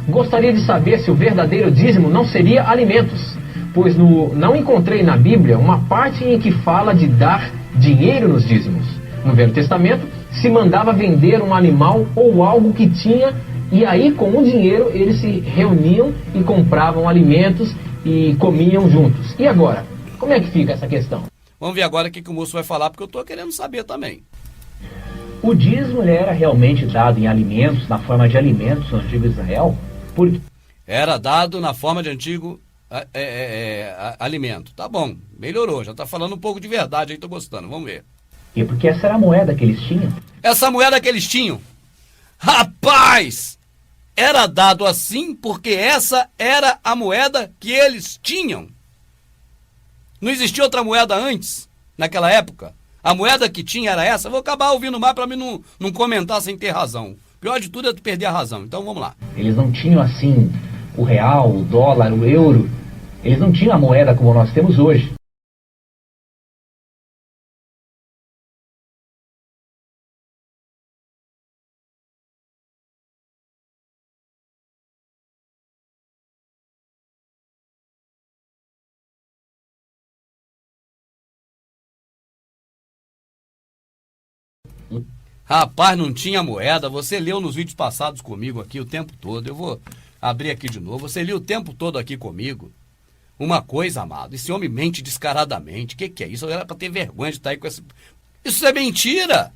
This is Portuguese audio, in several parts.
Gostaria de saber se o verdadeiro dízimo não seria alimentos, pois não encontrei na Bíblia uma parte em que fala de dar dinheiro nos dízimos. No Velho Testamento, se mandava vender um animal ou algo que tinha, e aí com o dinheiro eles se reuniam e compravam alimentos e comiam juntos. E agora? Como é que fica essa questão? Vamos ver agora o que o moço vai falar, porque eu estou querendo saber também. O dízimo ele era realmente dado em alimentos, na forma de alimentos no antigo Israel? Era dado na forma de antigo alimento. Tá bom, melhorou, já tá falando um pouco de verdade aí, tô gostando, vamos ver. E porque essa era a moeda que eles tinham? Essa moeda que eles tinham? Rapaz! Era dado assim porque essa era a moeda que eles tinham. Não existia outra moeda antes, naquela época. A moeda que tinha era essa. Eu vou acabar ouvindo mais para mim não comentar sem ter razão. O pior de tudo é tu perder a razão. Então vamos lá. Eles não tinham assim o real, o dólar, o euro. Eles não tinham a moeda como nós temos hoje. Rapaz, não tinha moeda. Você leu nos vídeos passados comigo aqui o tempo todo. Eu vou abrir aqui de novo. Você leu o tempo todo aqui comigo. Uma coisa, amado, esse homem mente descaradamente. O que é isso? Era pra ter vergonha de estar aí com esse... Isso é mentira!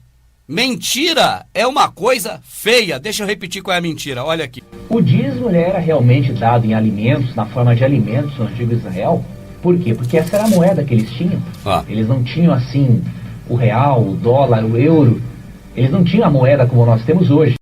Mentira é uma coisa feia. Deixa eu repetir qual é a mentira. Olha aqui. O dízimo ele era realmente dado em alimentos, na forma de alimentos no antigo Israel? Por quê? Porque essa era a moeda que eles tinham. Eles não tinham assim o real, o dólar, o euro. Eles não tinham a moeda como nós temos hoje.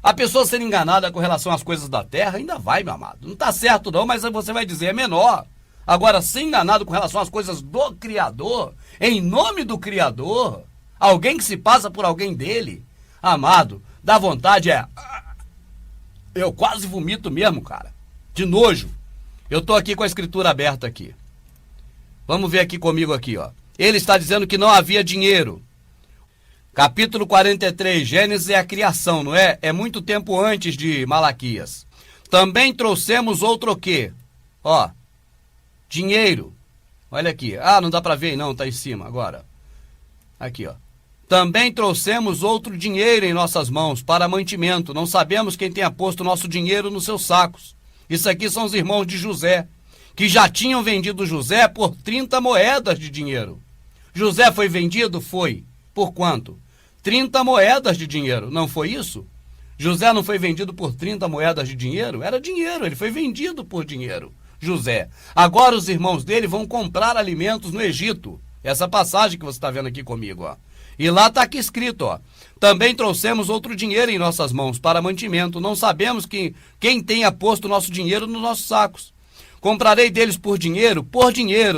A pessoa ser enganada com relação às coisas da terra ainda vai, meu amado. Não tá certo não, mas você vai dizer é menor. Agora, ser enganado com relação às coisas do Criador, em nome do Criador, alguém que se passa por alguém dele, amado, dá vontade eu quase vomito mesmo, cara. De nojo. Eu tô aqui com a escritura aberta aqui. Vamos ver aqui comigo aqui, ó. Ele está dizendo que não havia dinheiro. Capítulo 43, Gênesis é a criação, não é? É muito tempo antes de Malaquias. Também trouxemos outro quê? Ó, dinheiro. Olha aqui. Ah, não dá pra ver não, tá em cima agora. Aqui, ó. Também trouxemos outro dinheiro em nossas mãos para mantimento. Não sabemos quem tenha posto nosso dinheiro nos seus sacos. Isso aqui são os irmãos de José, que já tinham vendido José por 30 moedas de dinheiro. José foi vendido? Foi. Por quanto? 30 moedas de dinheiro. Não foi isso? José não foi vendido por 30 moedas de dinheiro? Era dinheiro, ele foi vendido por dinheiro. José. Agora os irmãos dele vão comprar alimentos no Egito. Essa passagem que você está vendo aqui comigo, ó. E lá está aqui escrito, ó. Também trouxemos outro dinheiro em nossas mãos para mantimento. Não sabemos quem tenha posto nosso dinheiro nos nossos sacos. Comprarei deles por dinheiro,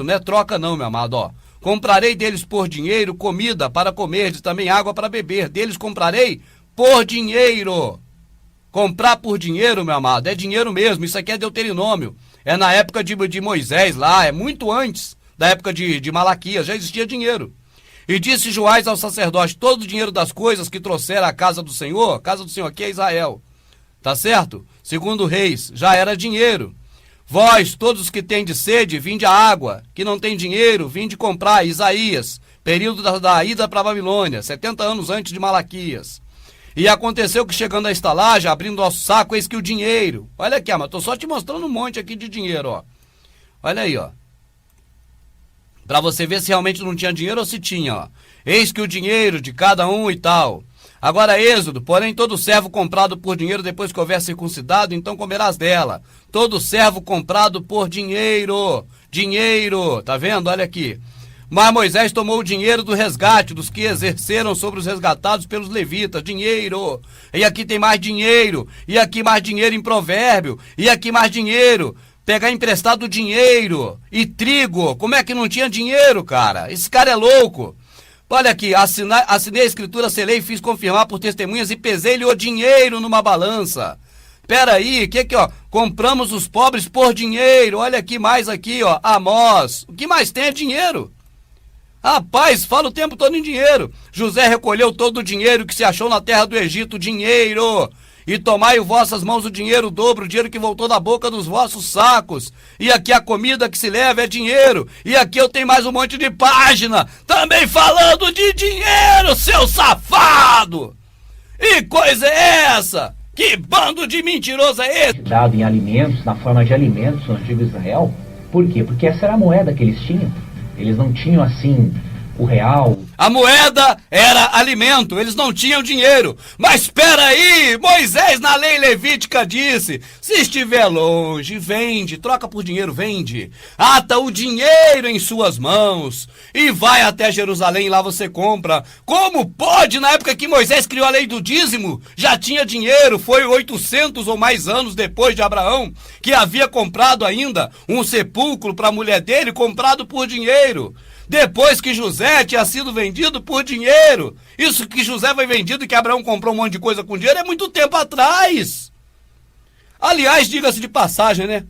não é troca não, meu amado, ó. Comprarei deles por dinheiro comida para comer, e também água para beber. Deles comprarei por dinheiro. Comprar por dinheiro, meu amado, é dinheiro mesmo. Isso aqui é Deuteronômio. É na época de Moisés lá, é muito antes da época de Malaquias, já existia dinheiro. E disse Joás ao sacerdote, todo o dinheiro das coisas que trouxera à casa do Senhor, a casa do Senhor aqui é Israel, tá certo? Segundo Reis, já era dinheiro. Vós, todos que tendes sede, vinde a água, que não tem dinheiro, vinde comprar. Isaías, período da ida para a Babilônia, 70 anos antes de Malaquias. E aconteceu que chegando à estalagem, abrindo nosso saco, eis que o dinheiro... Olha aqui, mas tô só te mostrando um monte aqui de dinheiro, ó. Olha aí, ó. Pra você ver se realmente não tinha dinheiro ou se tinha, ó. Eis que o dinheiro de cada um e tal. Agora Êxodo, porém todo servo comprado por dinheiro depois que houver circuncidado, então comerás dela. Todo servo comprado por dinheiro. Dinheiro, tá vendo? Olha aqui. Mas Moisés tomou o dinheiro do resgate, dos que exerceram sobre os resgatados pelos levitas, dinheiro. E aqui tem mais dinheiro, e aqui mais dinheiro em provérbio, e aqui mais dinheiro. Pegar emprestado dinheiro e trigo. Como é que não tinha dinheiro, cara? Esse cara é louco. Olha aqui, assinei a escritura, selei e fiz confirmar por testemunhas e pesei-lhe o dinheiro numa balança. Peraí, ó? Compramos os pobres por dinheiro. Olha aqui, mais aqui, ó, Amós. O que mais tem é dinheiro. Rapaz, fala o tempo todo em dinheiro. José recolheu todo o dinheiro que se achou na terra do Egito, dinheiro. E tomai em vossas mãos o dinheiro, o dobro, o dinheiro que voltou da boca dos vossos sacos. E aqui a comida que se leva é dinheiro. E aqui eu tenho mais um monte de página, também falando de dinheiro, seu safado! E coisa é essa? Que bando de mentiroso é esse? Dado em alimentos, na forma de alimentos no antigo Israel. Por quê? Porque essa era a moeda que eles tinham. Eles não tinham assim o real. A moeda era alimento, eles não tinham dinheiro. Mas espera aí, Moisés na lei levítica disse: se estiver longe, vende, troca por dinheiro, vende. Ata o dinheiro em suas mãos e vai até Jerusalém, lá você compra. Como pode, na época que Moisés criou a lei do dízimo, já tinha dinheiro? Foi 800 ou mais anos depois de Abraão, que havia comprado ainda um sepulcro para a mulher dele, comprado por dinheiro. Depois que José tinha sido vendido por dinheiro. Isso que José foi vendido e que Abraão comprou um monte de coisa com dinheiro é muito tempo atrás. Aliás, diga-se de passagem, né?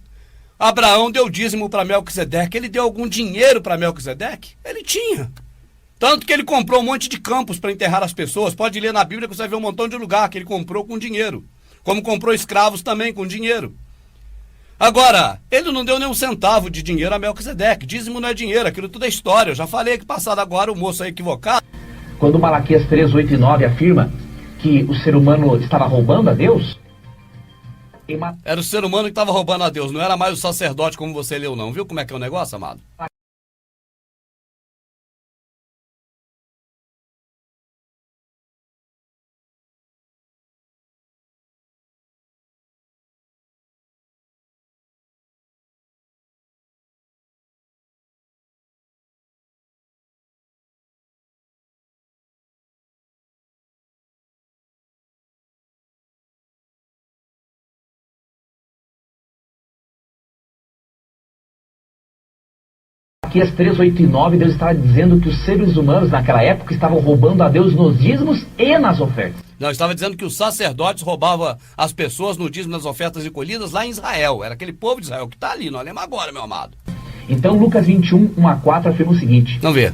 Abraão deu dízimo para Melquisedeque. Ele deu algum dinheiro para Melquisedeque? Ele tinha. Tanto que ele comprou um monte de campos para enterrar as pessoas. Pode ler na Bíblia que você vai ver um montão de lugar que ele comprou com dinheiro. Como comprou escravos também com dinheiro. Agora, ele não deu nem um centavo de dinheiro a Melquisedeque. Dízimo não é dinheiro, aquilo tudo é história. Eu já falei que passado agora o moço é equivocado. Quando Malaquias 3, 8 e 9 afirma que o ser humano estava roubando a Deus... Era o ser humano que estava roubando a Deus, não era mais o sacerdote como você leu não. Viu como é que é o negócio, amado? Malaquias 3, 8 e 9, Deus estava dizendo que os seres humanos naquela época estavam roubando a Deus nos dízimos e nas ofertas. Não, estava dizendo que os sacerdotes roubavam as pessoas no dízimo, nas ofertas e colhidas lá em Israel. Era aquele povo de Israel que está ali, nós lemos agora, meu amado. Então Lucas 21, 1 a 4 afirma o seguinte. Vamos ver.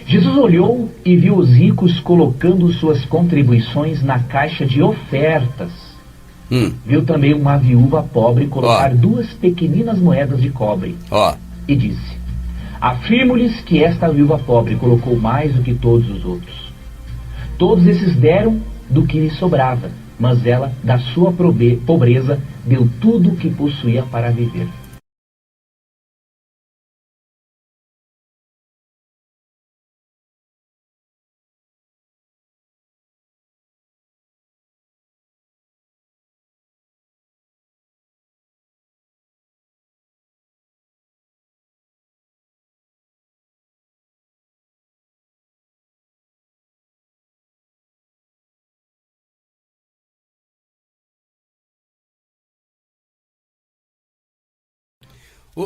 Jesus olhou e viu os ricos colocando suas contribuições na caixa de ofertas. Viu também uma viúva pobre colocar 2 pequeninas moedas de cobre. E disse: afirmo-lhes que esta viúva pobre colocou mais do que todos os outros. Todos esses deram do que lhe sobrava, mas ela, da sua pobreza, deu tudo o que possuía para viver.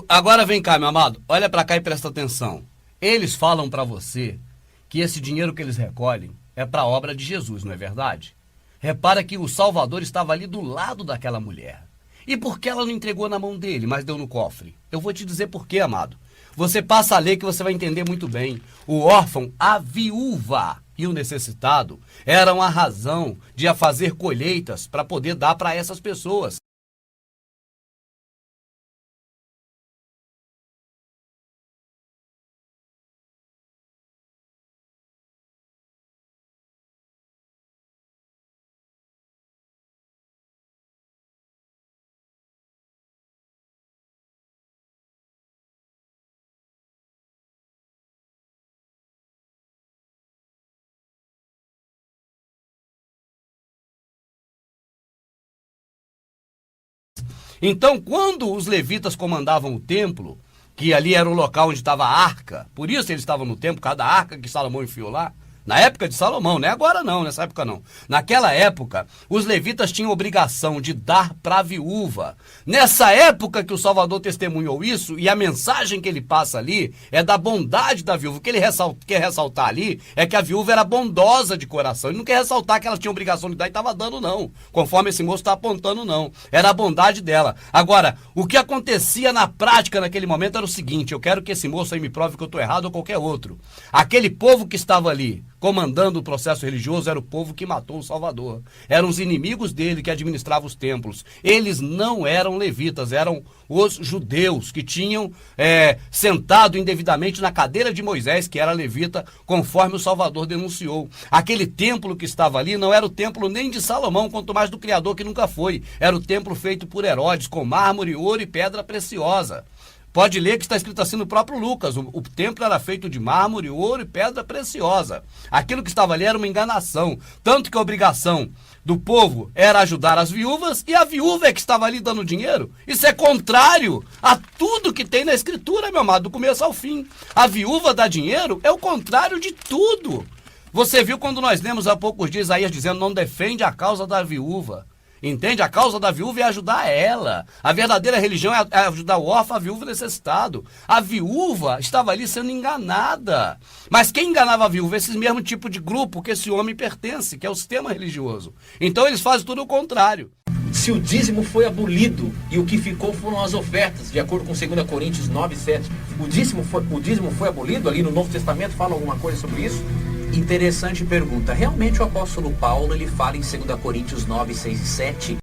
Agora vem cá, meu amado, olha pra cá e presta atenção. Eles falam pra você que esse dinheiro que eles recolhem é pra obra de Jesus, não é verdade? Repara que o Salvador estava ali do lado daquela mulher. E por que ela não entregou na mão dele, mas deu no cofre? Eu vou te dizer por quê, amado. Você passa a ler que você vai entender muito bem. O órfão, a viúva e o necessitado eram a razão de a fazer colheitas para poder dar para essas pessoas. Então, quando os levitas comandavam o templo, que ali era o local onde estava a arca, por isso eles estavam no templo, cada arca que Salomão enfiou lá, Na época de Salomão, não é agora não, nessa época não. Naquela época, os levitas tinham obrigação de dar para a viúva. Nessa época que o Salvador testemunhou isso, e a mensagem que ele passa ali é da bondade da viúva. O que ele quer ressaltar ali é que a viúva era bondosa de coração. Ele não quer ressaltar que ela tinha obrigação de dar e estava dando não, conforme esse moço está apontando não. Era a bondade dela. Agora, o que acontecia na prática naquele momento era o seguinte, eu quero que esse moço aí me prove que eu estou errado ou qualquer outro. Aquele povo que estava ali, comandando o processo religioso, era o povo que matou o Salvador. Eram os inimigos dele que administravam os templos. Eles não eram levitas, eram os judeus que tinham sentado indevidamente na cadeira de Moisés, que era levita, conforme o Salvador denunciou. Aquele templo que estava ali não era o templo nem de Salomão, quanto mais do Criador, que nunca foi. Era o templo feito por Herodes, com mármore, ouro e pedra preciosa. Pode ler que está escrito assim no próprio Lucas, o templo era feito de mármore, ouro e pedra preciosa. Aquilo que estava ali era uma enganação, tanto que a obrigação do povo era ajudar as viúvas, e a viúva é que estava ali dando dinheiro. Isso é contrário a tudo que tem na Escritura, meu amado, do começo ao fim. A viúva dá dinheiro é o contrário de tudo. Você viu quando nós lemos há poucos dias Isaías dizendo, não defende a causa da viúva. Entende? A causa da viúva é ajudar ela. A verdadeira religião é ajudar o órfão, a viúva necessitado. A viúva estava ali sendo enganada. Mas quem enganava a viúva? Esse mesmo tipo de grupo que esse homem pertence, que é o sistema religioso. Então eles fazem tudo o contrário. Se o dízimo foi abolido e o que ficou foram as ofertas, de acordo com 2 Coríntios 9, 7, o dízimo foi abolido? Ali no Novo Testamento fala alguma coisa sobre isso? Interessante pergunta. Realmente o apóstolo Paulo ele fala em 2 Coríntios 9, 6 e 7.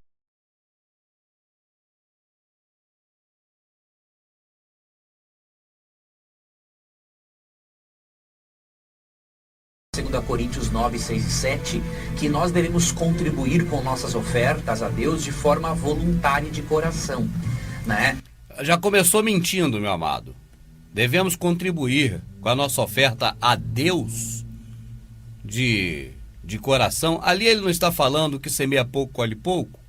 Coríntios 9, 6 e 7, que nós devemos contribuir com nossas ofertas a Deus de forma voluntária e de coração, né? Já começou mentindo, meu amado. Devemos contribuir com a nossa oferta a Deus de coração. Ali ele não está falando que semeia pouco, colhe pouco.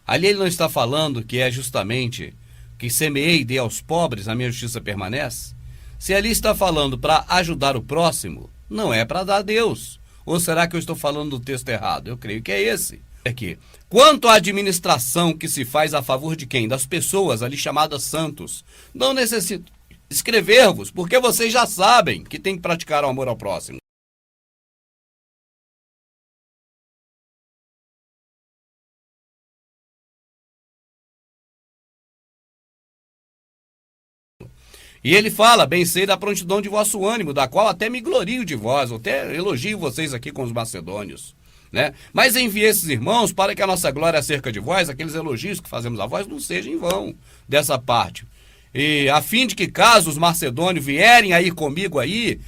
Ali ele não está falando que é justamente que semeei e dê aos pobres, a minha justiça permanece. Se ali está falando para ajudar o próximo, não é para dar a Deus. Ou será que eu estou falando do texto errado? Eu creio que é esse. Aqui. Quanto à administração que se faz a favor de quem? Das pessoas ali chamadas santos. Não necessito escrever-vos, porque vocês já sabem que tem que praticar o amor ao próximo. E ele fala, bem sei da prontidão de vosso ânimo, da qual até me glorio de vós, até elogio vocês aqui com os macedônios, né? Mas enviei esses irmãos para que a nossa glória acerca de vós, aqueles elogios que fazemos a vós, não sejam em vão dessa parte. E a fim de que caso os macedônios vierem aí comigo aí,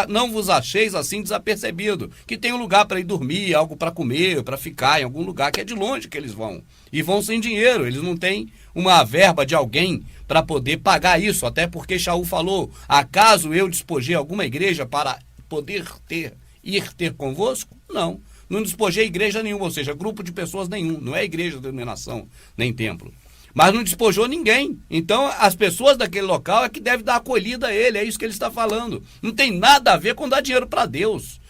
não vos acheis assim desapercebido, que tem um lugar para ir dormir, algo para comer, para ficar em algum lugar, que é de longe que eles vão. E vão sem dinheiro, eles não têm uma verba de alguém para poder pagar isso, até porque Shaul falou, acaso eu despojei alguma igreja para poder ir ter convosco? Não despojei igreja nenhuma, ou seja, grupo de pessoas nenhum, não é igreja, denominação, nem templo. Mas não despojou ninguém. Então, as pessoas daquele local é que devem dar acolhida a ele. É isso que ele está falando. Não tem nada a ver com dar dinheiro para Deus.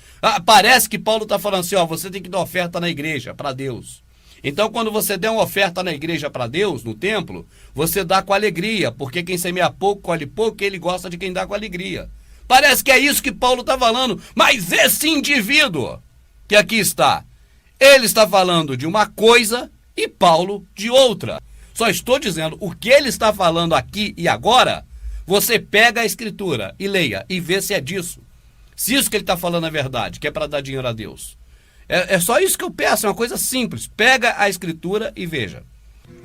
Parece que Paulo está falando assim, ó, você tem que dar oferta na igreja para Deus. Então, quando você der uma oferta na igreja para Deus, no templo, você dá com alegria, porque quem semeia pouco, colhe pouco, ele gosta de quem dá com alegria. Parece que é isso que Paulo está falando. Mas esse indivíduo que aqui está, ele está falando de uma coisa e Paulo de outra. Só estou dizendo, o que ele está falando aqui e agora, você pega a escritura e leia e vê se é disso. Se isso que ele está falando é verdade, que é para dar dinheiro a Deus. É só isso que eu peço, é uma coisa simples. Pega a escritura e veja.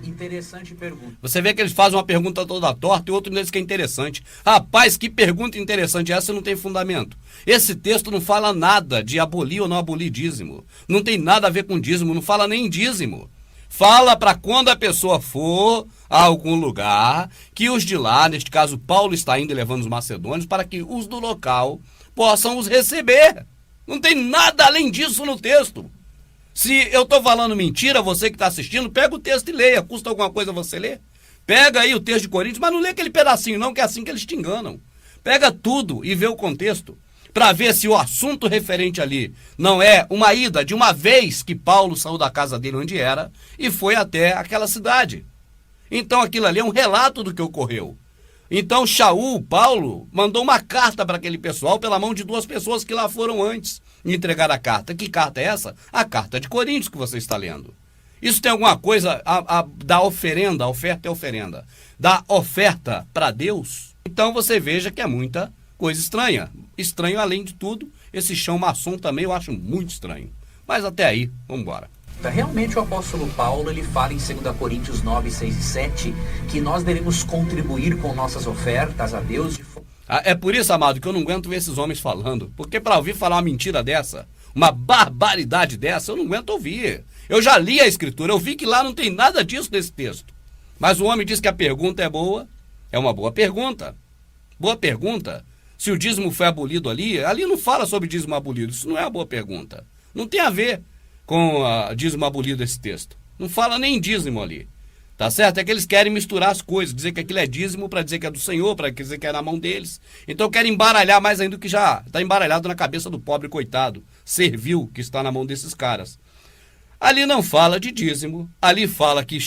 Interessante pergunta. Você vê que eles fazem uma pergunta toda torta e outro deles que é interessante. Rapaz, que pergunta interessante, essa não tem fundamento. Esse texto não fala nada de abolir ou não abolir dízimo. Não tem nada a ver com dízimo, não fala nem em dízimo. Fala para quando a pessoa for a algum lugar, que os de lá, neste caso Paulo está indo levando os macedônios, para que os do local possam os receber. Não tem nada além disso no texto. Se eu estou falando mentira, você que está assistindo, pega o texto e leia. Custa alguma coisa você ler? Pega aí o texto de Coríntios, mas não lê aquele pedacinho não, que é assim que eles te enganam. Pega tudo e vê o contexto. para ver se o assunto referente ali não é uma ida de uma vez que Paulo saiu da casa dele onde era e foi até aquela cidade. Então aquilo ali é um relato do que ocorreu. Então Paulo, mandou uma carta para aquele pessoal pela mão de 2 pessoas que lá foram antes e entregar a carta. Que carta é essa? A carta de Coríntios que você está lendo. Isso tem alguma coisa da oferenda, a oferta é oferenda, da oferta para Deus? Então você veja que é muita coisa estranha. Estranho além de tudo, esse chão maçom também eu acho muito estranho. Mas até aí, vamos embora. Realmente o apóstolo Paulo, ele fala em 2 Coríntios 9, 6 e 7, que nós devemos contribuir com nossas ofertas a Deus. É por isso, amado, que eu não aguento ver esses homens falando. Porque para ouvir falar uma mentira dessa, uma barbaridade dessa, eu não aguento ouvir. Eu já li a escritura, eu vi que lá não tem nada disso nesse texto. Mas o homem diz que a pergunta é boa, é uma boa pergunta. Boa pergunta. Se o dízimo foi abolido ali não fala sobre dízimo abolido, isso não é uma boa pergunta. Não tem a ver com dízimo abolido esse texto. Não fala nem dízimo ali. Tá certo? É que eles querem misturar as coisas, dizer que aquilo é dízimo para dizer que é do Senhor, para dizer que é na mão deles. Então querem embaralhar mais ainda do que já está embaralhado na cabeça do pobre coitado, servil que está na mão desses caras. Ali não fala de dízimo, ali fala que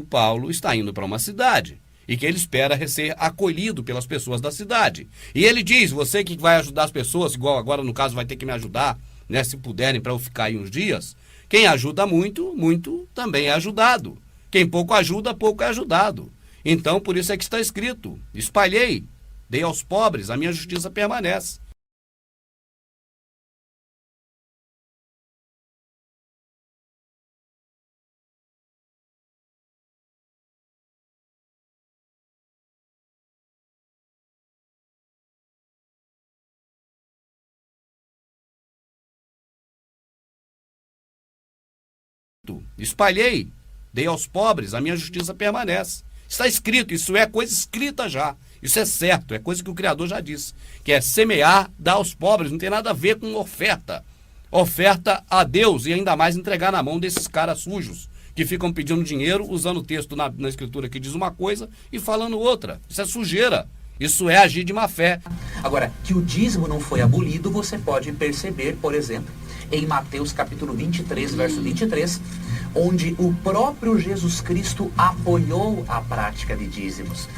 Paulo, está indo para uma cidade e que ele espera ser acolhido pelas pessoas da cidade. E ele diz, você que vai ajudar as pessoas, igual agora no caso vai ter que me ajudar, né, se puderem, para eu ficar aí uns dias, quem ajuda muito, muito também é ajudado. Quem pouco ajuda, pouco é ajudado. Então, por isso é que está escrito, espalhei, dei aos pobres, a minha justiça permanece. Espalhei, dei aos pobres, a minha justiça permanece. Está escrito, isso é coisa escrita já. Isso é certo, é coisa que o Criador já disse. Que é semear, dar aos pobres, não tem nada a ver com oferta. Oferta a Deus e ainda mais entregar na mão desses caras sujos, que ficam pedindo dinheiro, usando o texto na escritura que diz uma coisa e falando outra. Isso é sujeira. Isso é agir de má fé. Agora, que o dízimo não foi abolido, você pode perceber, por exemplo, em Mateus capítulo 23, verso 23, onde o próprio Jesus Cristo apoiou a prática de dízimos.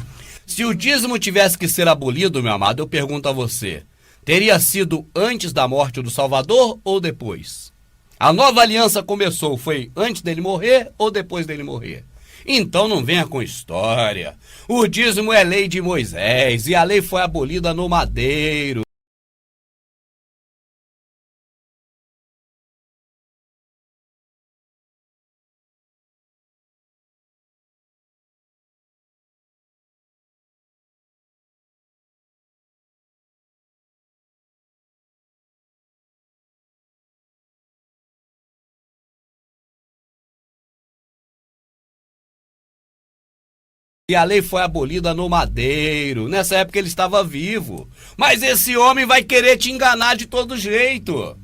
Se o dízimo tivesse que ser abolido, meu amado, eu pergunto a você, teria sido antes da morte do Salvador ou depois? A nova aliança começou, foi antes dele morrer ou depois dele morrer? Então não venha com história. O dízimo é lei de Moisés e a lei foi abolida no madeiro. E a lei foi abolida no madeiro. Nessa época ele estava vivo. Mas esse homem vai querer te enganar de todo jeito.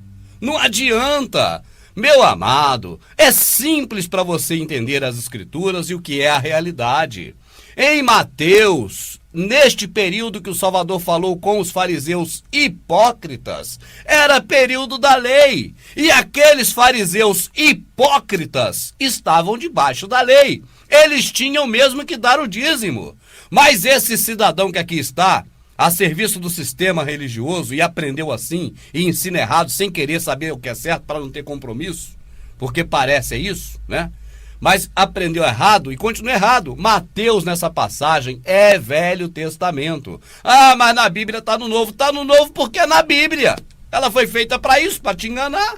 Não adianta. Meu amado, é simples para você entender as escrituras e o que é a realidade. Em Mateus, neste período que o Salvador falou com os fariseus hipócritas, era período da lei. E aqueles fariseus hipócritas estavam debaixo da lei. Eles tinham mesmo que dar o dízimo. Mas esse cidadão que aqui está, a serviço do sistema religioso, e aprendeu assim, e ensina errado, sem querer saber o que é certo para não ter compromisso, porque parece isso, né? Mas aprendeu errado e continua errado. Mateus, nessa passagem, é Velho Testamento. Ah, mas na Bíblia está no Novo. Está no Novo porque é na Bíblia. Ela foi feita para isso, para te enganar.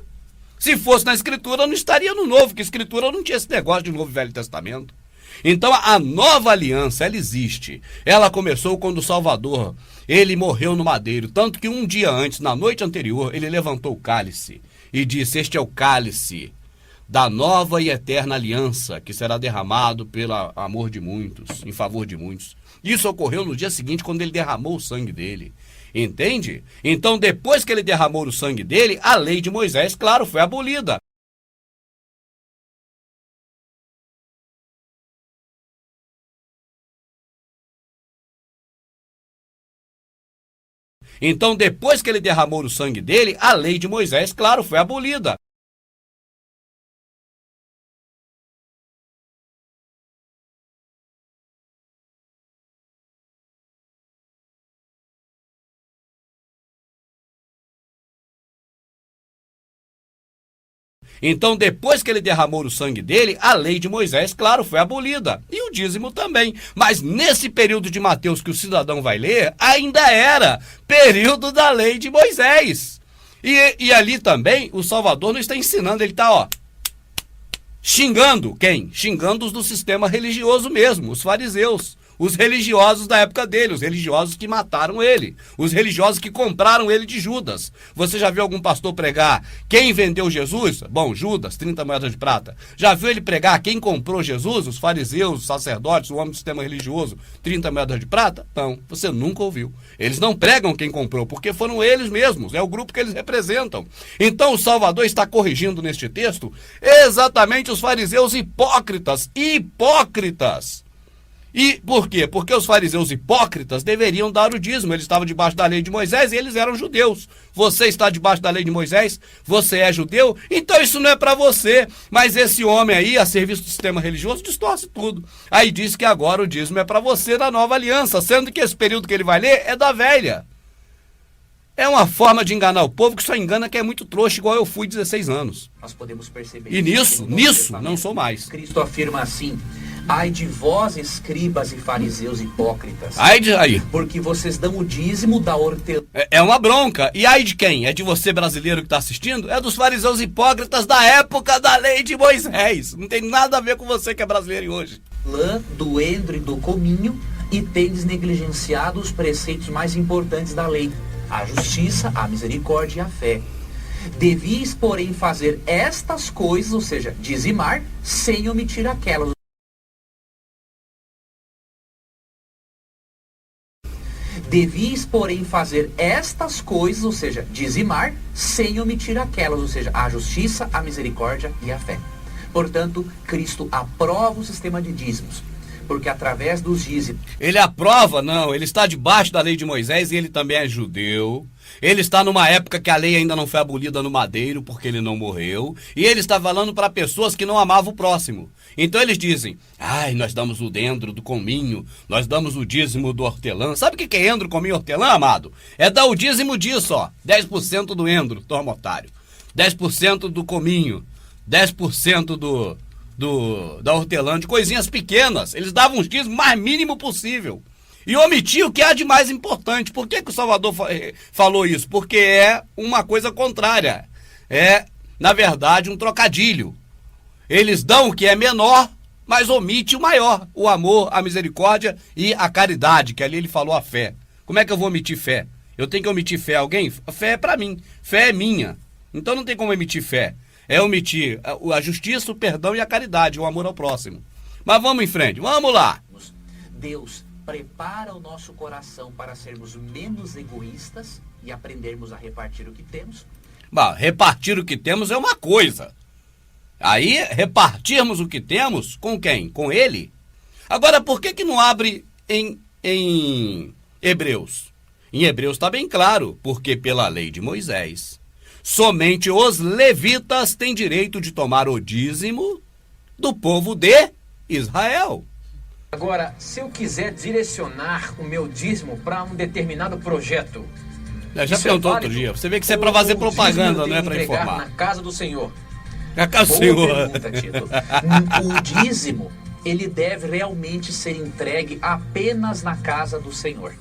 Se fosse na Escritura, não estaria no Novo, porque a Escritura não tinha esse negócio de Novo e Velho Testamento. Então a nova aliança, ela existe. Ela começou quando o Salvador, ele morreu no madeiro. Tanto que um dia antes, na noite anterior, ele levantou o cálice e disse, este é o cálice da nova e eterna aliança, que será derramado pelo amor de muitos, em favor de muitos. Isso ocorreu no dia seguinte, quando ele derramou o sangue dele. Entende? Então, depois que ele derramou o sangue dele, a lei de Moisés, claro, foi abolida. Então, depois que ele derramou o sangue dele, a lei de Moisés, claro, foi abolida. Então, depois que ele derramou o sangue dele, a lei de Moisés, claro, foi abolida. E o dízimo também. Mas nesse período de Mateus que o cidadão vai ler, ainda era período da lei de Moisés. E ali também, o Salvador não está ensinando, ele está, xingando quem? Xingando os do sistema religioso mesmo, os fariseus. Os religiosos da época dele, os religiosos que mataram ele, os religiosos que compraram ele de Judas. Você já viu algum pastor pregar quem vendeu Jesus? Bom, Judas, 30 moedas de prata. Já viu ele pregar quem comprou Jesus? Os fariseus, os sacerdotes, o homem do sistema religioso, 30 moedas de prata? Não, você nunca ouviu. Eles não pregam quem comprou, porque foram eles mesmos, é o grupo que eles representam. Então o Salvador está corrigindo neste texto exatamente os fariseus hipócritas. Hipócritas! E por quê? Porque os fariseus hipócritas deveriam dar o dízimo. Eles estavam debaixo da lei de Moisés e eles eram judeus. Você está debaixo da lei de Moisés? Você é judeu? Então isso não é para você. Mas esse homem aí, a serviço do sistema religioso, distorce tudo. Aí diz que agora o dízimo é para você da nova aliança, sendo que esse período que ele vai ler é da velha. É uma forma de enganar o povo que só engana quem é muito trouxa, igual eu fui 16 anos. Nós podemos perceber. E nisso não sou mais. Cristo afirma assim: ai de vós, escribas e fariseus hipócritas. Ai de aí. Porque vocês dão o dízimo da hortelã. É uma bronca. E ai de quem? É de você brasileiro que está assistindo? É dos fariseus hipócritas da época da lei de Moisés. Não tem nada a ver com você que é brasileiro hoje. Lã, do endro e do cominho, e tendes negligenciado os preceitos mais importantes da lei: a justiça, a misericórdia e a fé. Devias, porém, fazer estas coisas, ou seja, dizimar, sem omitir aquelas. Devias, porém, fazer estas coisas, ou seja, dizimar, sem omitir aquelas, ou seja, a justiça, a misericórdia e a fé. Portanto, Cristo aprova o sistema de dízimos, porque através dos dízimos... Ele aprova? Não, ele está debaixo da lei de Moisés e ele também é judeu. Ele está numa época que a lei ainda não foi abolida no madeiro, porque ele não morreu. E ele está falando para pessoas que não amavam o próximo. Então eles dizem: ai, nós damos o dendro do cominho, nós damos o dízimo do hortelã. Sabe o que é endro, cominho, hortelã, amado? É dar o dízimo disso, 10% do endro, toma otário. 10% do cominho, 10% da hortelã, de coisinhas pequenas. Eles davam os dízimos mais mínimo possível. E omitir o que há de mais importante. Por que o Salvador falou isso? Porque é uma coisa contrária. É, na verdade, um trocadilho. Eles dão o que é menor, mas omite o maior. O amor, a misericórdia e a caridade, que ali ele falou a fé. Como é que eu vou omitir fé? Eu tenho que omitir fé a alguém? Fé é para mim. Fé é minha. Então não tem como omitir fé. É omitir a justiça, o perdão e a caridade, o amor ao próximo. Mas vamos em frente, vamos lá. Deus prepara o nosso coração para sermos menos egoístas e aprendermos a repartir o que temos. Bah, repartir o que temos é uma coisa. Aí, repartirmos o que temos com quem? Com ele? Agora, por que não abre em Hebreus? Em Hebreus está bem claro, porque pela lei de Moisés, somente os levitas têm direito de tomar o dízimo do povo de Israel. Agora, se eu quiser direcionar o meu dízimo para um determinado projeto... Já perguntou outro dia. Você vê que isso é para fazer propaganda, não é para informar. Na casa do Senhor. Na casa do Senhor. Pergunta, Tito. O dízimo, ele deve realmente ser entregue apenas na casa do Senhor.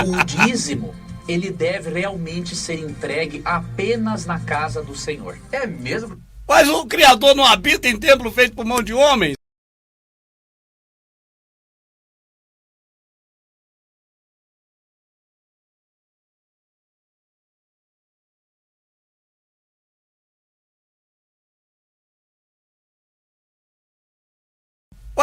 O dízimo, ele deve realmente ser entregue apenas na casa do Senhor. É mesmo? Mas o Criador não habita em templo feito por mão de homens?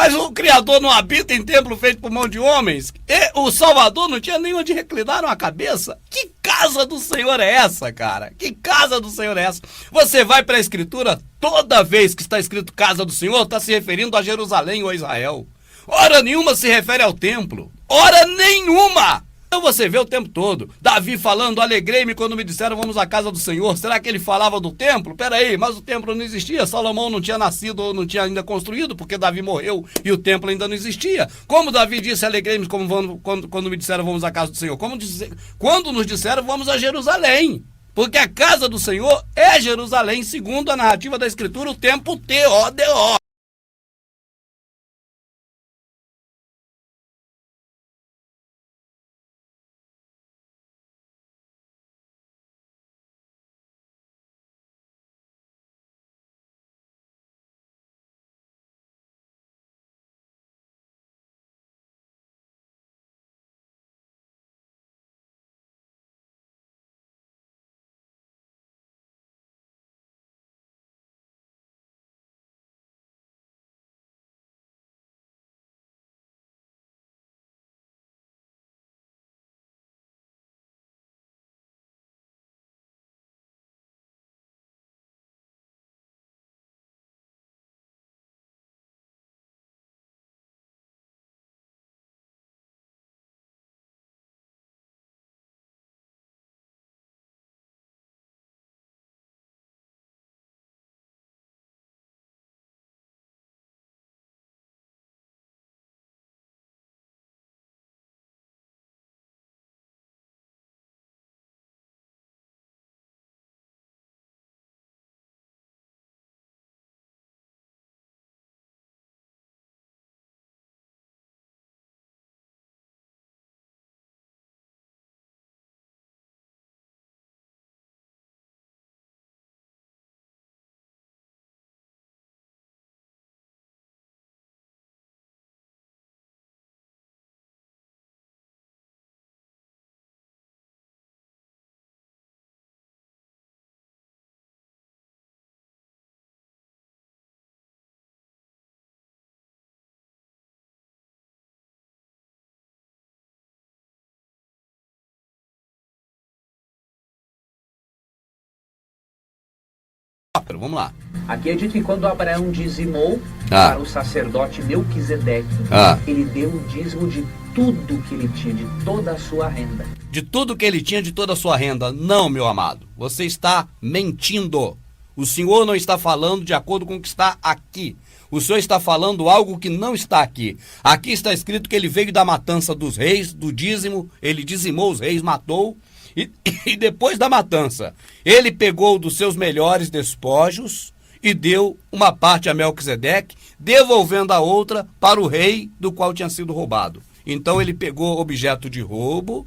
Mas o Criador não habita em templo feito por mão de homens? E o Salvador não tinha nem onde reclinar uma cabeça? Que casa do Senhor é essa, cara? Que casa do Senhor é essa? Você vai para a Escritura, toda vez que está escrito casa do Senhor, está se referindo a Jerusalém ou a Israel. Hora nenhuma se refere ao templo. Hora nenhuma! Então você vê o tempo todo, Davi falando, alegrei-me quando me disseram vamos à casa do Senhor. Será que ele falava do templo? Peraí, mas o templo não existia, Salomão não tinha nascido ou não tinha ainda construído, porque Davi morreu e o templo ainda não existia. Como Davi disse, alegrei-me quando me disseram vamos à casa do Senhor? Quando nos disseram vamos a Jerusalém? Porque a casa do Senhor é Jerusalém, segundo a narrativa da Escritura, o templo T-O-D-O. Vamos lá. Aqui é dito que quando Abraão dizimou para o sacerdote Melquisedeque, ele deu o dízimo de tudo que ele tinha, de toda a sua renda. De tudo que ele tinha, de toda a sua renda. Não, meu amado. Você está mentindo. O Senhor não está falando de acordo com o que está aqui. O Senhor está falando algo que não está aqui. Aqui está escrito que ele veio da matança dos reis, do dízimo, ele dizimou os reis, matou. E depois da matança, ele pegou dos seus melhores despojos e deu uma parte a Melquisedeque, devolvendo a outra para o rei do qual tinha sido roubado. Então ele pegou objeto de roubo,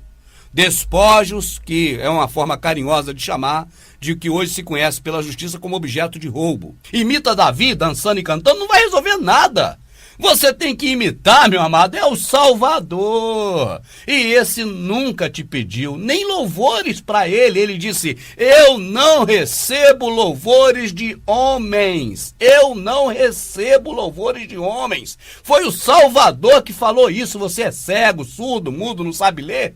despojos, que é uma forma carinhosa de chamar, de que hoje se conhece pela justiça como objeto de roubo. Imita Davi dançando e cantando, não vai resolver nada. Você tem que imitar, meu amado, é o Salvador. E esse nunca te pediu nem louvores para ele. Ele disse, eu não recebo louvores de homens. Eu não recebo louvores de homens. Foi o Salvador que falou isso. Você é cego, surdo, mudo, não sabe ler?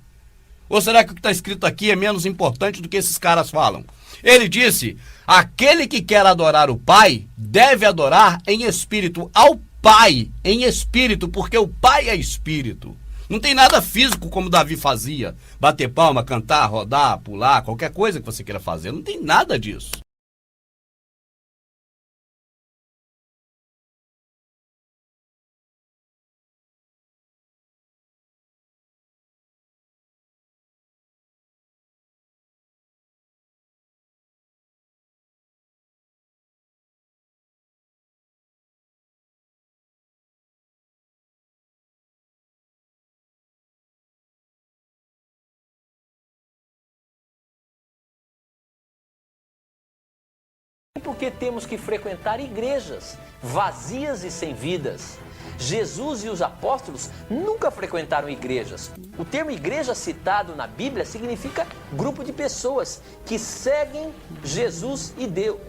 Ou será que o que está escrito aqui é menos importante do que esses caras falam? Ele disse, aquele que quer adorar o Pai deve adorar em espírito ao Pai, em espírito, porque o Pai é espírito. Não tem nada físico como Davi fazia. Bater palma, cantar, rodar, pular, qualquer coisa que você queira fazer. Não tem nada disso. por que temos que frequentar igrejas vazias e sem vidas. Jesus e os apóstolos nunca frequentaram igrejas. O termo igreja citado na Bíblia significa grupo de pessoas que seguem Jesus e Deus,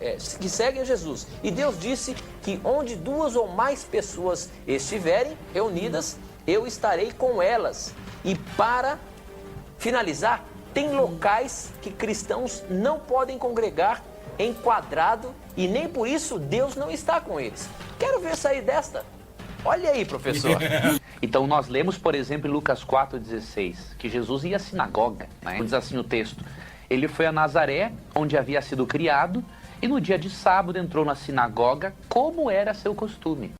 que seguem Jesus. E Deus disse que onde 2 ou mais pessoas estiverem reunidas, eu estarei com elas. E para finalizar, tem locais que cristãos não podem congregar em quadrado e nem por isso Deus não está com eles. Quero ver sair desta. Olha aí, professor. Então nós lemos, por exemplo, em Lucas 4,16, que Jesus ia à sinagoga, né? Diz assim o texto: ele foi a Nazaré, onde havia sido criado, e no dia de sábado entrou na sinagoga, como era seu costume.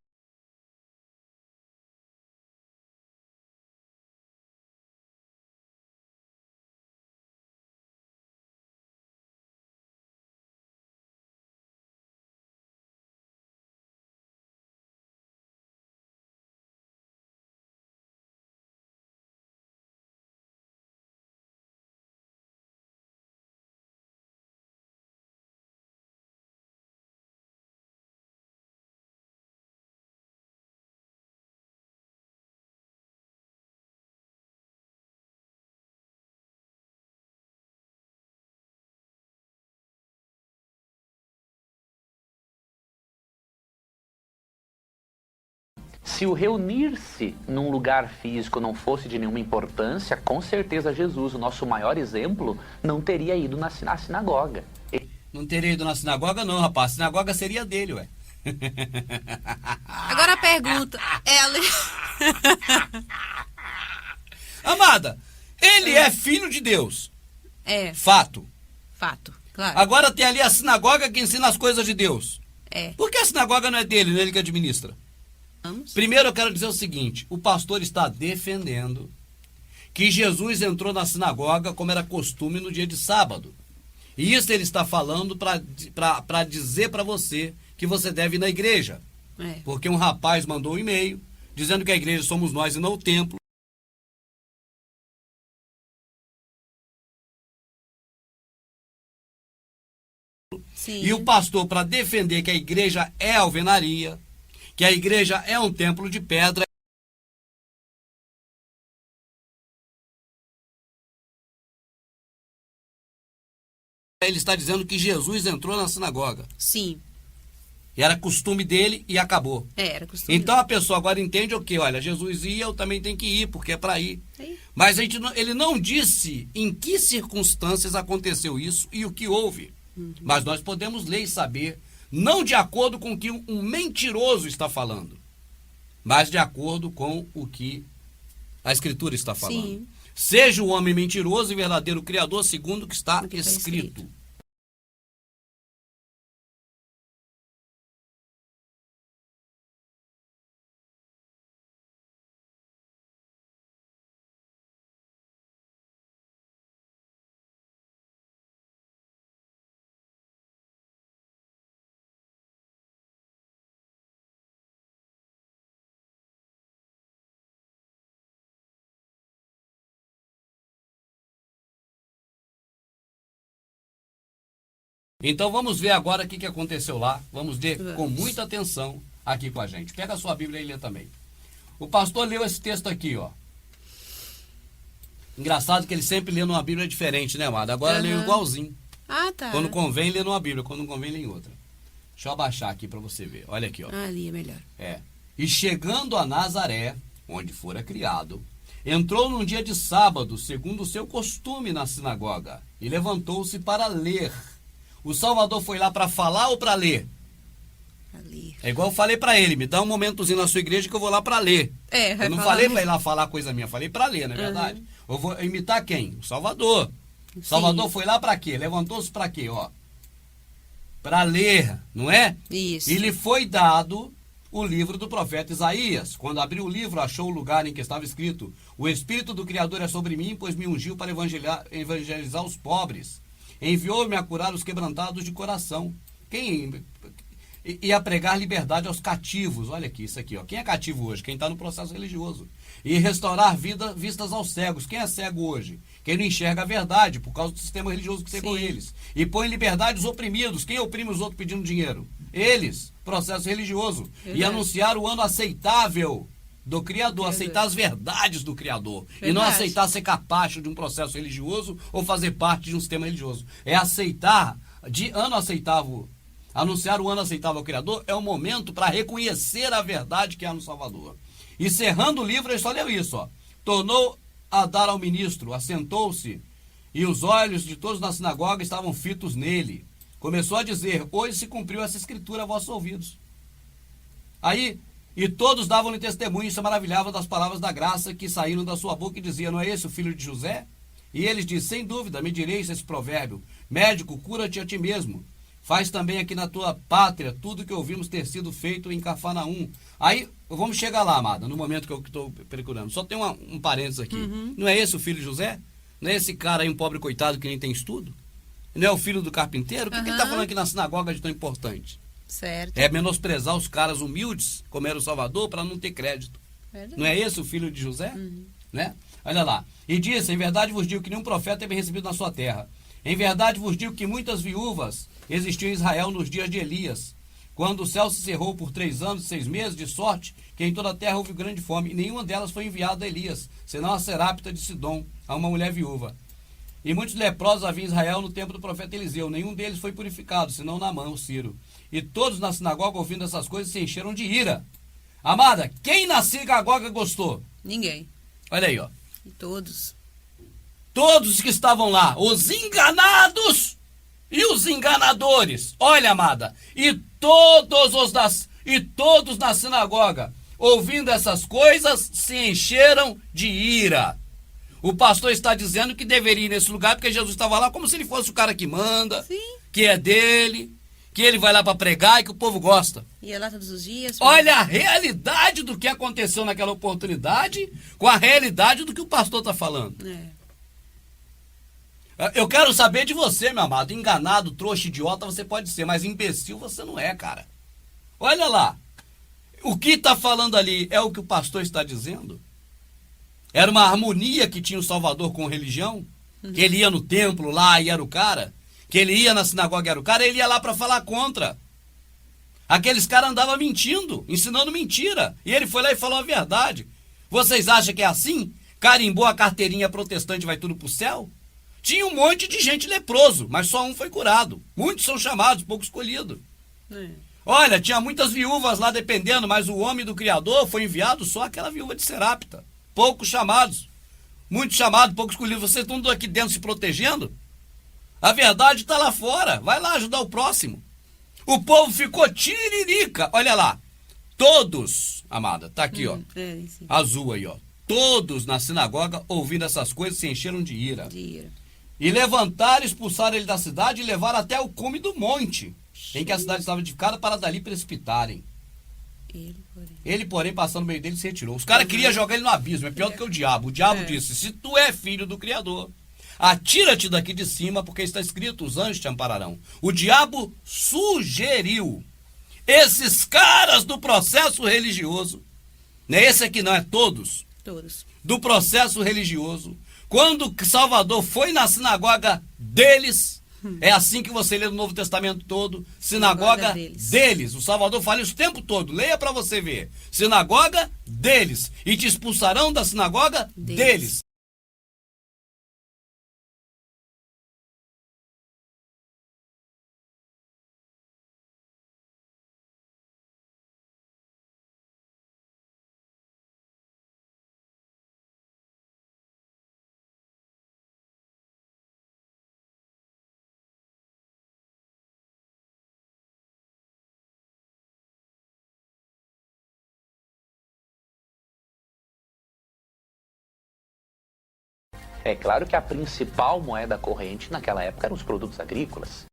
Se o reunir-se num lugar físico não fosse de nenhuma importância, com certeza Jesus, o nosso maior exemplo, não teria ido na sinagoga. Não teria ido na sinagoga não, rapaz. A sinagoga seria dele, ué. Agora a pergunta Amada, ele é filho de Deus. É. Fato. Fato, claro. Agora tem ali a sinagoga que ensina as coisas de Deus. É. Por que a sinagoga não é dele, não é ele que administra? Vamos. Primeiro eu quero dizer o seguinte: o pastor está defendendo que Jesus entrou na sinagoga como era costume no dia de sábado. E isso ele está falando para dizer para você que você deve ir na igreja. É. Porque um rapaz mandou um e-mail dizendo que a igreja somos nós e não o templo. Sim. E o pastor, para defender que a igreja é alvenaria, que a igreja é um templo de pedra, ele está dizendo que Jesus entrou na sinagoga. Sim. E era costume dele e acabou. Era costume. Então a pessoa agora entende o quê? Olha, Jesus ia, eu também tenho que ir, porque é para ir. Sim. Mas ele não disse em que circunstâncias aconteceu isso e o que houve. Mas nós podemos ler e saber, não de acordo com o que um mentiroso está falando, mas de acordo com o que a Escritura está falando. Sim. Seja o homem mentiroso e verdadeiro Criador, segundo o que está O que está escrito. escrito. Então vamos ver agora o que aconteceu lá. Vamos ver com muita atenção aqui com a gente. Pega a sua Bíblia e lê também. O pastor leu esse texto aqui, ó. Engraçado que ele sempre lê numa Bíblia diferente, né, amado? Agora leu igualzinho. Ah, tá. Quando convém, lê numa Bíblia. Quando não convém, lê em outra. Deixa eu abaixar aqui para você ver. Olha aqui, ó. Ali é melhor. É. E chegando a Nazaré, onde fora criado, entrou num dia de sábado, segundo o seu costume na sinagoga, e levantou-se para ler. O Salvador foi lá para falar ou para ler? Ali. É igual eu falei para ele, me dá um momentozinho na sua igreja que eu vou lá para ler. É, vai Eu não falar falei mesmo. para ir lá falar coisa minha, falei para ler, não é verdade? Eu vou imitar quem? O Salvador. O Salvador foi lá para quê? Levantou-se para quê, ó? Para ler, não é? Isso. E lhe foi dado o livro do profeta Isaías. Quando abriu o livro, achou o lugar em que estava escrito: o Espírito do Criador é sobre mim, pois me ungiu para evangelizar os pobres. Enviou-me a curar os quebrantados de coração. e a pregar liberdade aos cativos. Olha aqui, isso aqui, ó. Quem é cativo hoje? Quem está no processo religioso. E restaurar vistas aos cegos. Quem é cego hoje? Quem não enxerga a verdade, por causa do sistema religioso que cegou eles. E põe em liberdade os oprimidos. Quem oprime os outros pedindo dinheiro? Eles. Processo religioso. E anunciar o ano aceitável do Criador, aceitar as verdades do Criador. E não aceitar ser capacho de um processo religioso ou fazer parte de um sistema religioso. É aceitar, de ano aceitável, anunciar o ano aceitável ao Criador é um momento para reconhecer a verdade que há no Salvador. E cerrando o livro, ele só leu isso, ó. Tornou a dar ao ministro, assentou-se, e os olhos de todos na sinagoga estavam fitos nele. Começou a dizer: hoje se cumpriu essa escritura a vossos ouvidos. Aí, e todos davam-lhe testemunho e se maravilhavam das palavras da graça que saíram da sua boca e diziam: não é esse o filho de José? E eles disseram: sem dúvida, me direis esse provérbio: médico, cura-te a ti mesmo. Faz também aqui na tua pátria tudo que ouvimos ter sido feito em Cafarnaum. Aí, vamos chegar lá, amada, no momento que eu estou procurando. Só tem um parênteses aqui. Não é esse o filho de José? Não é esse cara aí, um pobre coitado que nem tem estudo? Não é o filho do carpinteiro? Por que ele está falando aqui na sinagoga de tão importante? Certo. É menosprezar os caras humildes, como era o Salvador, para não ter crédito. Não é esse o filho de José? Né? Olha lá. E disse: em verdade vos digo que nenhum profeta é bem recebido na sua terra. Em verdade vos digo que muitas viúvas existiam em Israel nos dias de Elias, quando o céu se cerrou por 3 anos e 6 meses, de sorte que em toda a terra houve grande fome, e nenhuma delas foi enviada a Elias, senão a Serápita de Sidom, a uma mulher viúva. E muitos leprosos havia em Israel no tempo do profeta Eliseu, nenhum deles foi purificado, senão Naamã, o Ciro. E todos na sinagoga, ouvindo essas coisas, se encheram de ira. Amada, quem na sinagoga gostou? Ninguém. Olha aí, ó. E todos. Todos que estavam lá, os enganados e os enganadores. Olha, amada, e todos na sinagoga, ouvindo essas coisas, se encheram de ira. O pastor está dizendo que deveria ir nesse lugar porque Jesus estava lá como se ele fosse o cara que manda, que é dele, que ele vai lá para pregar e que o povo gosta. Ia lá todos os dias. Olha a realidade do que aconteceu naquela oportunidade com a realidade do que o pastor está falando. Eu quero saber de você, meu amado. Enganado, trouxa, idiota você pode ser, mas imbecil você não é, cara. Olha lá. O que está falando ali é o que o pastor está dizendo? Era uma harmonia que tinha o Salvador com religião? Que ele ia no templo lá e era o cara? Que ele ia na sinagoga e era o cara? Ele ia lá para falar contra. Aqueles caras andavam mentindo, ensinando mentira. E ele foi lá e falou a verdade. Vocês acham que é assim? Carimbou a carteirinha protestante e vai tudo pro céu? Tinha um monte de gente leproso, mas só um foi curado. Muitos são chamados, pouco escolhidos. Olha, tinha muitas viúvas lá dependendo, mas o homem do Criador foi enviado só aquela viúva de Serápita. Poucos chamados. Muitos chamados, poucos escolhidos. Vocês estão aqui dentro se protegendo? A verdade está lá fora. Vai lá ajudar o próximo. O povo ficou tiririca. Olha lá. Todos, amada, tá aqui, ó. Azul aí, ó. Todos na sinagoga, ouvindo essas coisas, se encheram de ira. E levantaram, expulsaram ele da cidade e levaram até o cume do monte, em que a cidade estava edificada, para dali precipitarem. Ele, porém, passando no meio dele, se retirou. Os caras queriam jogar ele no abismo, é pior do que o diabo. O diabo disse: se tu é filho do Criador, atira-te daqui de cima, porque está escrito: os anjos te ampararão. O diabo sugeriu. Esses caras do processo religioso, não é esse aqui não, é todos. Do processo religioso, quando Salvador foi na sinagoga deles, é assim que você lê no Novo Testamento todo, sinagoga deles. O Salvador fala isso o tempo todo, leia para você ver. Sinagoga deles, e te expulsarão da sinagoga deles. É claro que a principal moeda corrente naquela época eram os produtos agrícolas.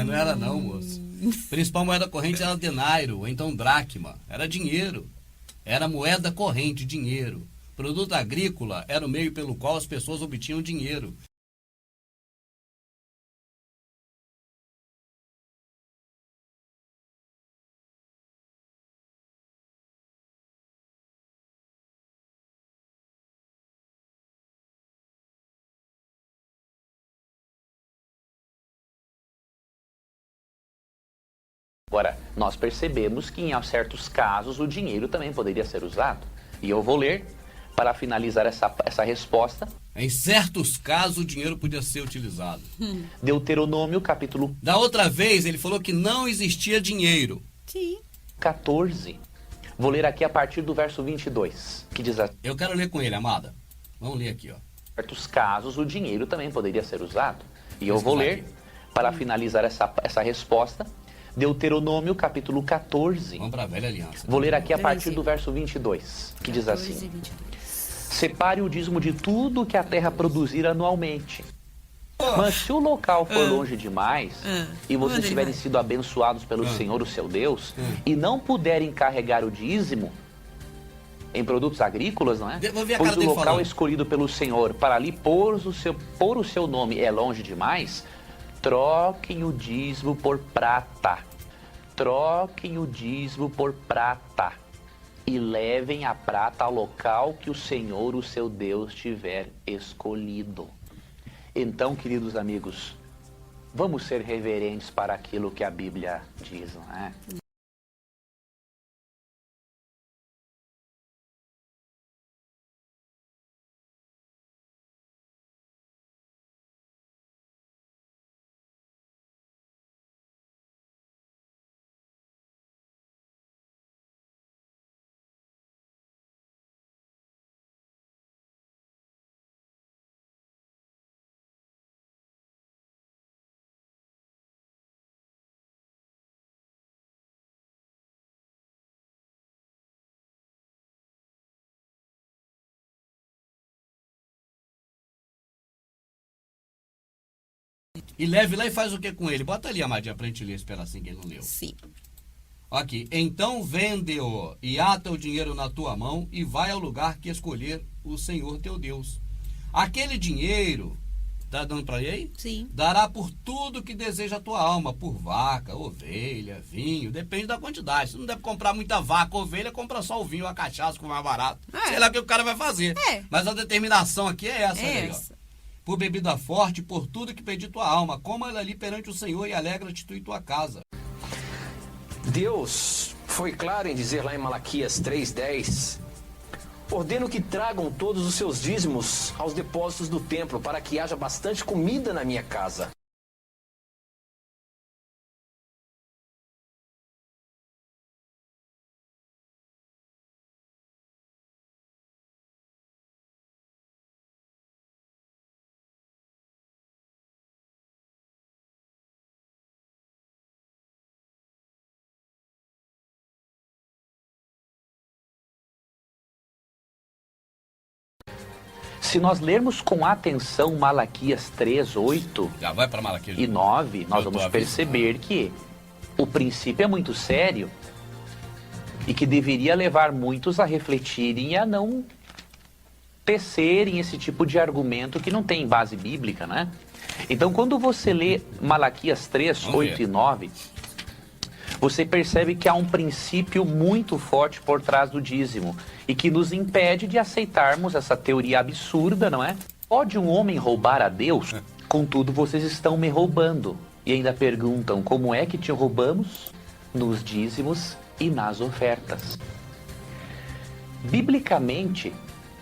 Não era não, moço. A principal moeda corrente era denário, ou então dracma. Era dinheiro. Era moeda corrente, dinheiro. Produto agrícola era o meio pelo qual as pessoas obtinham dinheiro. Agora, nós percebemos que em certos casos o dinheiro também poderia ser usado. E eu vou ler, para finalizar essa resposta. Em certos casos o dinheiro podia ser utilizado. Deuteronômio, capítulo... Da outra vez ele falou que não existia dinheiro. Sim. 14. Vou ler aqui a partir do verso 22, que diz assim... Eu quero ler com ele, amada. Vamos ler aqui, ó. Em certos casos o dinheiro também poderia ser usado. E eu vou ler, para finalizar essa resposta... Deuteronômio, capítulo 14. Vamos para a velha aliança. Vou ler aqui a partir do verso 22, que diz assim: separe o dízimo de tudo que a terra produzir anualmente. Mas se o local for longe demais, e vocês tiverem sido abençoados pelo Senhor, o seu Deus, e não puderem carregar o dízimo em produtos agrícolas, não é? Pois o local escolhido pelo Senhor para ali pôr o seu nome é longe demais, troquem o dízimo por prata. Troquem o dízimo por prata. E levem a prata ao local que o Senhor, o seu Deus, tiver escolhido. Então, queridos amigos, vamos ser reverentes para aquilo que a Bíblia diz, não é? E leve lá e faz o que com ele? Bota ali, amadinha, pra gente ler esse pedacinho que ele não leu. Sim. Aqui. Então vende-o e ata o dinheiro na tua mão e vai ao lugar que escolher o Senhor teu Deus. Aquele dinheiro, tá dando pra ele aí? Sim. Dará por tudo que deseja a tua alma, por vaca, ovelha, vinho, depende da quantidade. Se não deve comprar muita vaca, ovelha, compra só o vinho, a cachaça, que é mais barato. Sei lá o que o cara vai fazer. Mas a determinação aqui é essa, aí, ó. Por bebida forte, por tudo que pedir tua alma, coma ela ali perante o Senhor e alegra-te tu e tua casa. Deus foi claro em dizer lá em Malaquias 3:10: ordeno que tragam todos os seus dízimos aos depósitos do templo, para que haja bastante comida na minha casa. Se nós lermos com atenção Malaquias 3:8 Já vai para Malaquias e 9, nós vamos perceber que o princípio é muito sério e que deveria levar muitos a refletirem e a não tecerem esse tipo de argumento que não tem base bíblica, né? Então, quando você lê Malaquias 3:8 e 9, você percebe que há um princípio muito forte por trás do dízimo e que nos impede de aceitarmos essa teoria absurda, não é? Pode um homem roubar a Deus? Contudo, vocês estão me roubando. E ainda perguntam, como é que te roubamos? Nos dízimos e nas ofertas. Biblicamente,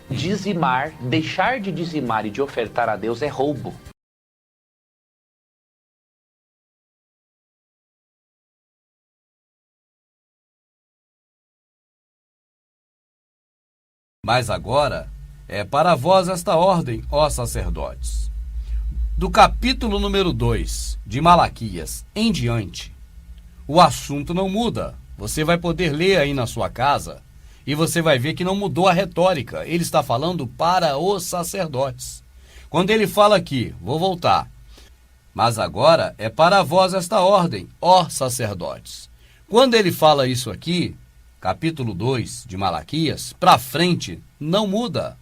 dizimar, deixar de dizimar e de ofertar a Deus é roubo. Mas agora é para vós esta ordem, ó sacerdotes. Do capítulo número 2 de Malaquias em diante, o assunto não muda. Você vai poder ler aí na sua casa e você vai ver que não mudou a retórica. Ele está falando para os sacerdotes. Quando ele fala aqui, vou voltar, Mas agora é para vós esta ordem, ó sacerdotes. Quando ele fala isso aqui, capítulo 2 de Malaquias, para frente, não muda.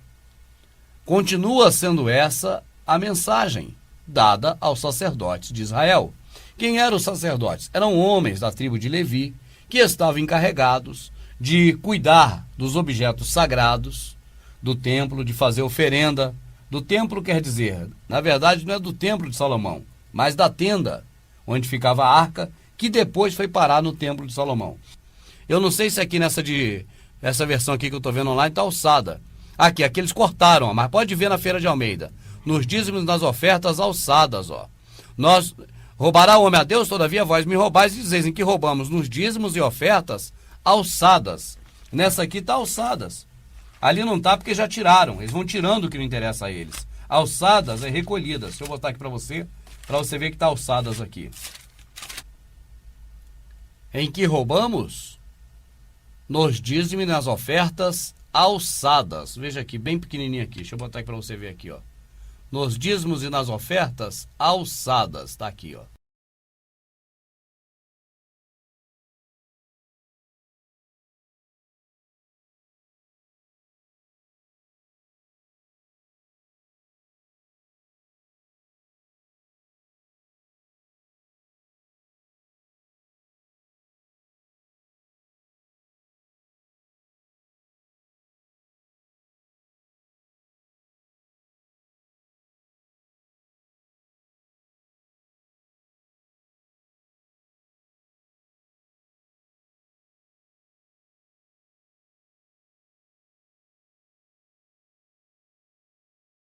Continua sendo essa a mensagem dada aos sacerdotes de Israel. Quem eram os sacerdotes? Eram homens da tribo de Levi, que estavam encarregados de cuidar dos objetos sagrados do templo, de fazer oferenda. Do templo quer dizer, na verdade não é do templo de Salomão, mas da tenda onde ficava a arca, que depois foi parar no templo de Salomão. Eu não sei se aqui essa versão aqui que eu estou vendo online está alçada. Aqui eles cortaram, mas pode ver na Feira de Almeida. Nos dízimos, nas ofertas alçadas, ó. Nós roubará o homem a Deus, todavia vós me roubais, e dizeis em que roubamos nos dízimos e ofertas alçadas. Nessa aqui está alçadas. Ali não está porque já tiraram. Eles vão tirando o que não interessa a eles. Alçadas é recolhidas. Deixa eu botar aqui para você ver que está alçadas aqui. Em que roubamos? Nos dízimos e nas ofertas alçadas. Veja aqui, bem pequenininho aqui. Deixa eu botar aqui para você ver aqui, ó. Nos dízimos e nas ofertas alçadas. Está aqui, ó.